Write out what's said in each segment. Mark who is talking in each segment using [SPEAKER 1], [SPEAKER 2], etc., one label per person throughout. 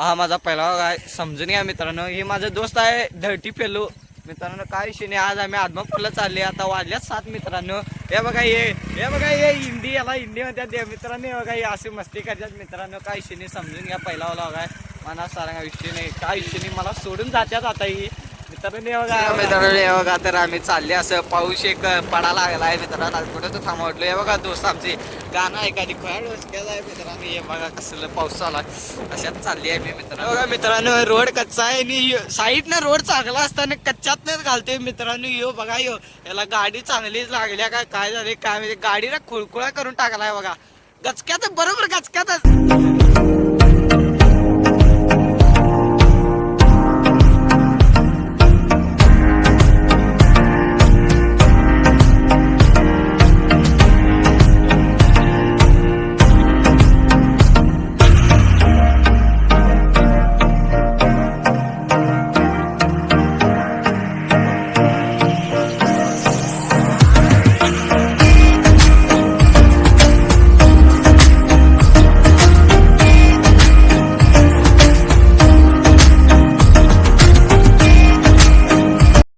[SPEAKER 1] हा माझा पहिला व्लॉग आहे, समजून घ्या मित्रांनो. हे माझा दोस्त आहे धरती पेलू. मित्रांनो काय विषय नाही, आज आम्ही आदमापूरला चालले. आता वाजल्यात 7 मित्रांनो. हे बघा हे बघा हे इंडी, याला इंडी म्हणतात मित्रांनो. हे बघा हे अशी मस्ती करतात मित्रांनो. काय विषय नाही, समजून घ्या. पहिला व्लॉग आहे, मला सांगा विषय नाही, काय विषय नाही. मला सोडून जात्यात आता ही मित्रांनो. हे बघा तर आम्ही चालले. असं पाऊस एक पडा लागला आहे मित्रांनो. कुठं तो थांबवटलो. हे बघा दोस्त आमचे गाणं एखादी खोया डोसक्याला आहे मित्रांनो. हे बघा कसलं पाऊस चालू आहे, अशात चालली आहे मी मित्रांनो. बघा मित्रांनो रोड कच्चा आहे आणि साईडनं रोड चांगला असताना कच्च्यातनच घालते मित्रांनो. यो बघा याला गाडी चांगलीच लागल्या काय झाले काय म्हणजे गाडीला खुळखुळा करून टाकलाय बघा. गचक्यात बरोबर गचक्यातच.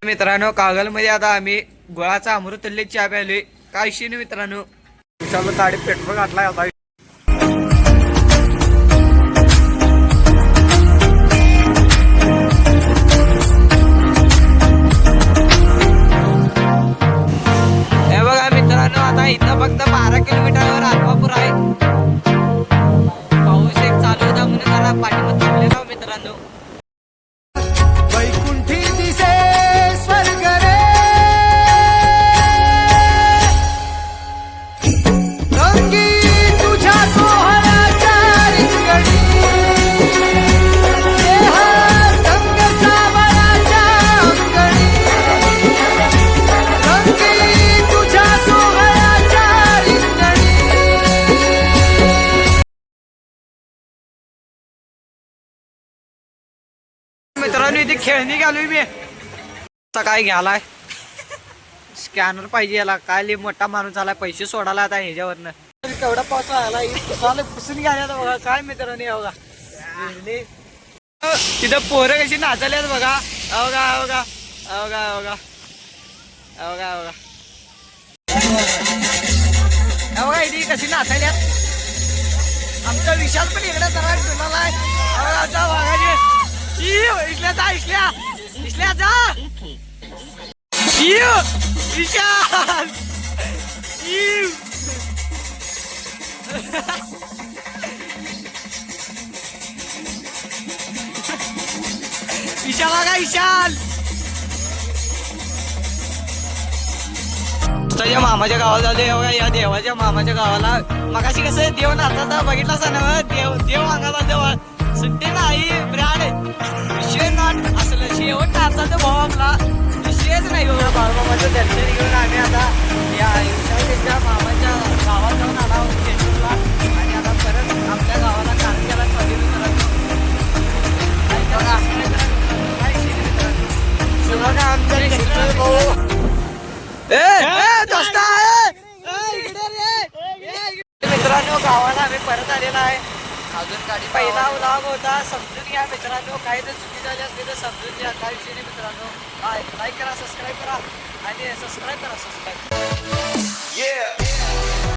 [SPEAKER 1] मित्रांनो कागलमध्ये आता आम्ही गुळाचा अमृतल्ले चहा प्यायलोय. काय विषय नाही मित्रांनो. विशाल गाडी पेट्रोल घातलाय आता. हे बघा मित्रांनो आता इथं फक्त 12 किलोमीटरवर आदमापूर आहे. पाऊस एक चालू होता म्हणून जरा पाठीमध्ये थांबलेला मित्रांनो. मित्रांनो इथे खेळणी घालूय मी. काय घ्यालाय स्कॅनर पाहिजे याला. काय लय मोठा माणूस झालाय, पैसे सोडायला आता ह्याच्यावरनं. केवढा पाऊस आला पुसून घ्यायला बघा. काय मित्रांनो बघा तिथं पोरं कशी नाचाल्यात बघा. बघा बघा बघा बघा बघा बघा बघा इथे कशी नाचाल्यात. आमचा विशाल पण इकडे जरा टुनाला आहे बघाचे. इथल्या जा इथल्या जा विशाल. विशाल का विशाल त्याच्या मामाच्या गावात आले. बघा या देवाच्या मामाच्या गावाला. मगाशी कसं देव नाचता बघितला ना. देव अंगाला देवा सुट्टी नाही ब्रँड विषय नॉट असलं शेवट नाचाचा भाऊ आपला विषयच नाही. बघा बाळूमामाचं दर्शन घेऊन आम्ही आता या विशालच्या मामाच्या गावात जाऊन आला शेतूरला. आणि आता परत आपल्या गावाला कारंजाला चालू मित्रांनो. मित्रांनो गावाला आम्ही परत आलेला आहे. अजून गाडी पहिला व्लॉग होता, समजून घ्या मित्रांनो. काही जर चुकी झाली असली तर समजून घ्या. काय विषय नाही मित्रांनो. लाईक करा, सबस्क्राईब करा आणि सबस्क्राईब करा.